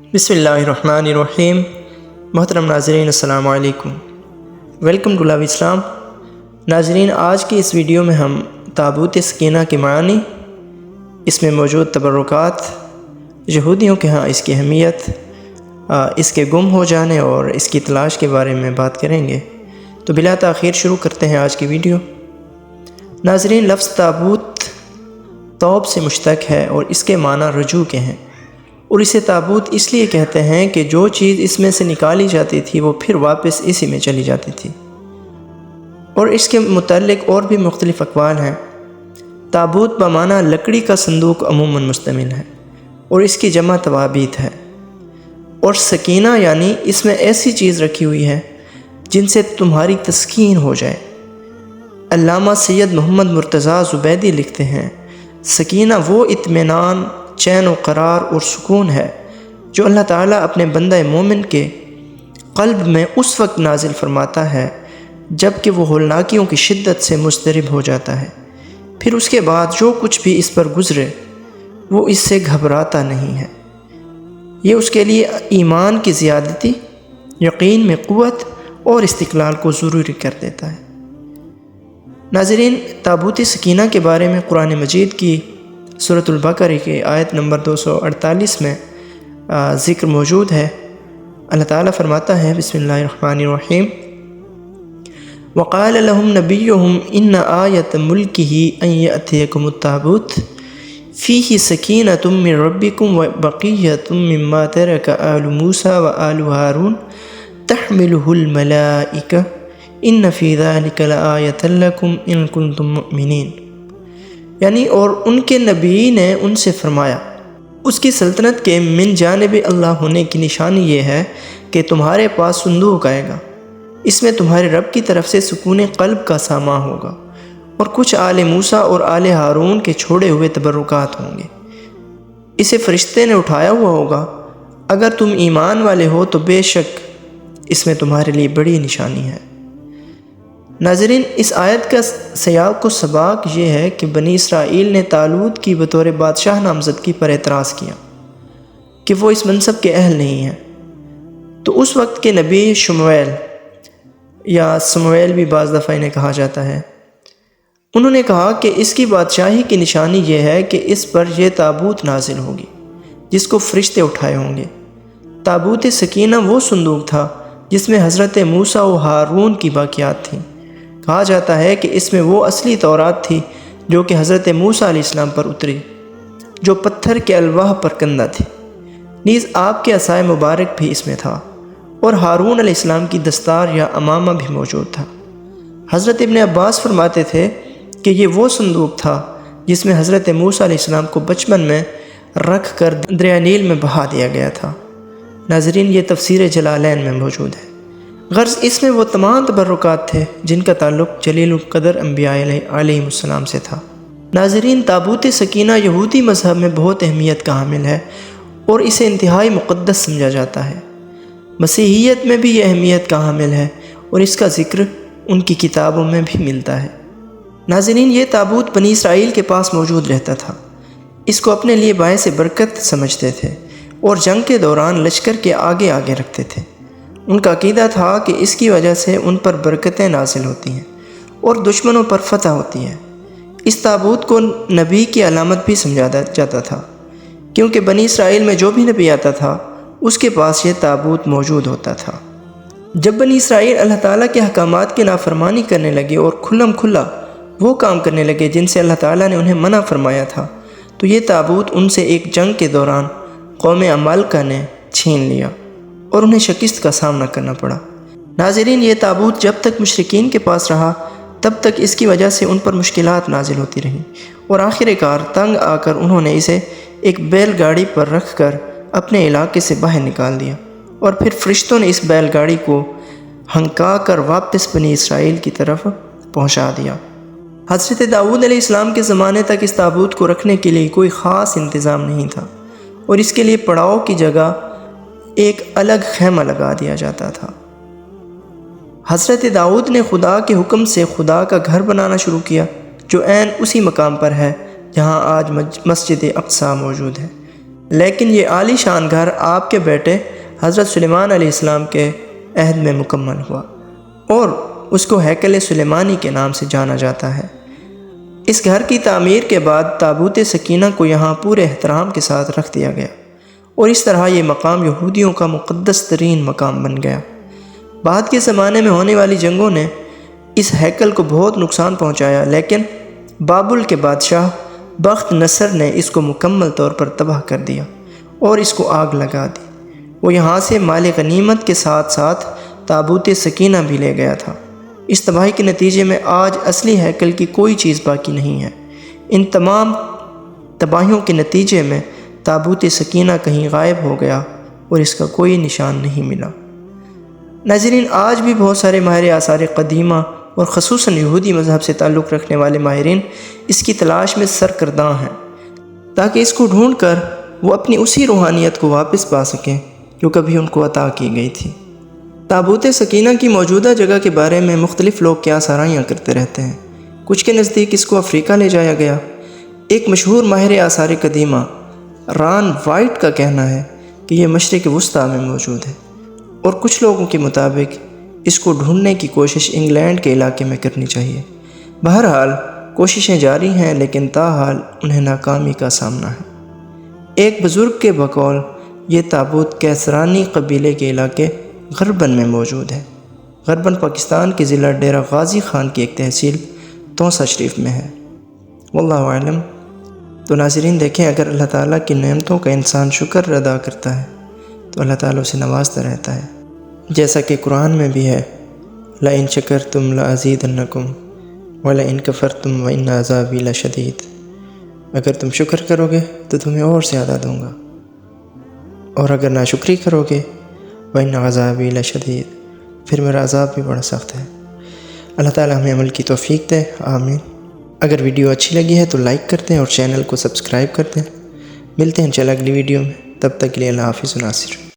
बिस्मिल्लाहिर्रहमानिर्रहीम। मोहतरम नाज़रीन, अस्सलामु अलैकुम। Welcome to love Islam. नाज़रीन, आज की इस वीडियो में हम ताबूत सकीना के मानी, इसमें मौजूद तबरुकात, यहूदियों के यहाँ इसकी अहमियत, इसके गुम हो जाने और इसकी तलाश के बारे में बात करेंगे। तो बिला ताख़ीर शुरू करते हैं आज की वीडियो। नाज़रीन, लफ्ज़ ताबूत तौब से मुश्तक़ है और इसके माना रजू के हैं, और इसे ताबूत इसलिए कहते हैं कि जो चीज़ इसमें से निकाली जाती थी वो फिर वापस इसी में चली जाती थी। और इसके मुतल्लिक़ और भी मुख्तलिफ़ अक़वाल हैं। ताबूत बमाना लकड़ी का संदूक अमूमन मुश्तमिल है और इसकी जमा तवाबीत है। और सकीना यानी इसमें ऐसी चीज़ रखी हुई है जिनसे तुम्हारी तस्कीन हो जाए। अल्लामा सैयद मोहम्मद मुर्तज़ा ज़ुबैदी लिखते हैं, सकीना वो इत्मीनान, चैन व करार और सुकून है जो अल्लाह ताला अपने बंदा मोमिन के क़ल्ब में उस वक्त नाजिल फरमाता है जब कि वो होलनाकियों की शिद्दत से मुस्तरिब हो जाता है। फिर उसके बाद जो कुछ भी इस पर गुज़रे वो इससे घबराता नहीं है। ये उसके लिए ईमान की ज़ियादती, यकीन में क़ुव्वत और इस्तिक़लाल को ज़रूरी कर देता है। नाज़रीन, ताबूत सकीना के बारे में कुरान मजीद की सूरतुल बकरा की आयत नंबर 248 में ज़िक्र मौजूद है। अल्लाह ताला फरमाता है, बिस्मिल्लाहिर्रहमानिर्रहीम, वक़ाल लहुम नबियुहुम इन्न आयत मुल्किही अन यअतियकुमुत ताबूत फ़ीही सकीनतुम मिन रब्बिकुम व बक़िय्यतुम मिम्मा तरक आलु मूसा व आलु हारून तहमिलुहुल मलाइका इन्न फ़ी ज़ालिका लआयतन लकुम इन कुंतुम मुमिनीन। यानी और उनके नबी ने उनसे फरमाया, उसकी सल्तनत के मिन जानिब अल्लाह होने की निशानी ये है कि तुम्हारे पास संदूक आएगा, इसमें तुम्हारे रब की तरफ से सुकून क़ल्ब का सामा होगा और कुछ आले मूसा और आले हारून के छोड़े हुए तबरुकात होंगे। इसे फ़रिश्ते ने उठाया हुआ होगा। अगर तुम ईमान वाले हो तो बेशक इसमें तुम्हारे लिए बड़ी निशानी है। नाज़रीन, इस आयत का सियाक़ व सबाक़ ये है कि बनी इसराइल ने तालूत की बतौर बादशाह नामज़दगी पर एतराज़ किया कि वो इस मनसब के अहल नहीं हैं। तो उस वक्त के नबी शमूएल या समूएल भी बाज़ दफ़ा इन्हें कहा जाता है, उन्होंने कहा कि इसकी बादशाही की निशानी ये है कि इस पर यह ताबूत नाजिल होगी जिसको फ़रिश्ते उठाए होंगे। ताबूत सकीना वो संदूक था जिसमें हज़रत मूसा व हारून की बाक़ियात थीं। कहा जाता है कि इसमें वो असली तौरात थी जो कि हज़रत मूसा अलैहिस्सलाम पर उतरी, जो पत्थर के अलवाह पर कंदा थी। नीज़ आपके असाए मुबारक भी इसमें था और हारून अलैहिस्सलाम की दस्तार या अमामा भी मौजूद था। हज़रत इब्न अब्बास फरमाते थे कि ये वो संदूक था जिसमें हज़रत मूसा अलैहिस्सलाम को बचपन में रख कर दरिया नील में बहा दिया गया था। नाज़रीन, ये तफसीर जलालैन में मौजूद है। गर्ज़ इसमें वो तमाम तबरुकात थे जिनका ताल्लुक़ जलीलुल क़द्र अंबिया अलैहिमुस्सलाम से था। नाज़रीन, ताबूत सकीना यहूदी मज़हब में बहुत अहमियत का हामिल है और इसे इंतहाई मुक़द्दस समझा जाता है। मसीहियत में भी यह अहमियत का हामिल है और इसका ज़िक्र उनकी किताबों में भी मिलता है। नाज़रीन, ये ताबूत बनी इसराइल के पास मौजूद रहता था। इसको अपने लिए बायस बरकत समझते थे और जंग के दौरान लश्कर के आगे आगे रखते थे। उनका अक़ीदा था कि इसकी वजह से उन पर बरकतें नाज़िल होती हैं और दुश्मनों पर फतह होती है। इस ताबूत को नबी की अलामत भी समझा जाता था, क्योंकि बनी इसराइल में जो भी नबी आता था उसके पास ये ताबूत मौजूद होता था। जब बनी इसराइल अल्लाह ताला के अहकामात की नाफरमानी करने लगे और खुल्लम खुल्ला वो काम करने लगे जिनसे अल्लाह ताला ने उन्हें मना फरमाया था, तो ये ताबूत उनसे एक जंग के दौरान कौम अमालका ने छीन लिया और उन्हें शिकस्त का सामना करना पड़ा। नाज़रीन, ये ताबूत जब तक मुशरिकीन के पास रहा तब तक इसकी वजह से उन पर मुश्किलात नाजिल होती रहीं और आखिरकार तंग आकर उन्होंने इसे एक बैलगाड़ी पर रख कर अपने इलाके से बाहर निकाल दिया और फिर फ़रिश्तों ने इस बैलगाड़ी को हंका कर वापस बनी इसराइल की तरफ पहुँचा दिया। हज़रत दाऊद अलैहिस्सलाम के ज़माने तक इस ताबूत को रखने के लिए कोई ख़ास इंतज़ाम नहीं था और इसके लिए पड़ाव की जगह एक अलग खैमा लगा दिया जाता था। हज़रत दाऊद ने खुदा के हुक्म से खुदा का घर बनाना शुरू किया जो ऐन उसी मकाम पर है जहाँ आज मस्जिद अक़सा मौजूद है। لیکن یہ عالی شان گھر آپ کے بیٹے حضرت سلیمان علیہ السلام کے عہد میں مکمل ہوا اور اس کو ہیکل سلیمانی کے نام سے جانا جاتا ہے۔ اس گھر کی تعمیر کے بعد تابوت سکینہ کو یہاں پورے احترام کے ساتھ رکھ دیا گیا اور اس طرح یہ مقام یہودیوں کا مقدس ترین مقام بن گیا۔ بعد کے زمانے میں ہونے والی جنگوں نے اس ہیکل کو بہت نقصان پہنچایا، لیکن بابل کے بادشاہ بخت نصر نے اس کو مکمل طور پر تباہ کر دیا اور اس کو آگ لگا دی۔ وہ یہاں سے مال غنیمت کے ساتھ ساتھ تابوت سکینہ بھی لے گیا تھا۔ اس تباہی کے نتیجے میں آج اصلی ہیکل کی کوئی چیز باقی نہیں ہے۔ ان تمام تباہیوں کے نتیجے میں تابوت سکینہ کہیں غائب ہو گیا اور اس کا کوئی نشان نہیں ملا۔ ناظرین، آج بھی بہت سارے ماہر آثار قدیمہ اور خصوصاً یہودی مذہب سے تعلق رکھنے والے ماہرین اس کی تلاش میں سرگرداں ہیں تاکہ اس کو ڈھونڈ کر وہ اپنی اسی روحانیت کو واپس پا سکیں جو کبھی ان کو عطا کی گئی تھی۔ تابوت سکینہ کی موجودہ جگہ کے بارے میں مختلف لوگ قیاس آرائیاں کرتے رہتے ہیں۔ کچھ کے نزدیک اس کو افریقہ لے جایا گیا۔ ایک مشہور ماہر آثار قدیمہ ران وائٹ کا کہنا ہے کہ یہ مشرق وسطیٰ میں موجود ہے، اور کچھ لوگوں کے مطابق اس کو ڈھونڈنے کی کوشش انگلینڈ کے علاقے میں کرنی چاہیے۔ بہرحال کوششیں جاری ہیں، لیکن تاحال انہیں ناکامی کا سامنا ہے۔ ایک بزرگ کے بقول یہ تابوت کیسرانی قبیلے کے علاقے غربن میں موجود ہے۔ غربن پاکستان کے ضلع ڈیرہ غازی خان کی ایک تحصیل توسہ شریف میں ہے۔ واللہ اعلم۔ تو ناظرین دیکھیں، اگر اللہ تعالیٰ کی نعمتوں کا انسان شکر ادا کرتا ہے تو اللہ تعالیٰ اسے نوازتا رہتا ہے، جیسا کہ قرآن میں بھی ہے، لَإِن شَكَرْتُمْ لَأَزِيدَنَّكُمْ وَلَإِن كَفَرْتُمْ وَإِنَّ عَذَابِي لَشَدِيدٌ۔ اگر تم شکر کرو گے تو تمہیں اور زیادہ دوں گا، اور اگر ناشکری کرو گے وَإِنَّ عَذَابِي لَشَدِيدٌ، پھر میرا عذاب بھی بڑا سخت ہے۔ اللہ تعالیٰ ہمیں عمل کی توفیق دے، آمین۔ اگر ویڈیو اچھی لگی ہے تو لائک کر دیں اور چینل کو سبسکرائب کر دیں۔ ملتے ہیں انشاءاللہ اگلی ویڈیو میں، تب تک کے لیے اللہ حافظ و ناصر۔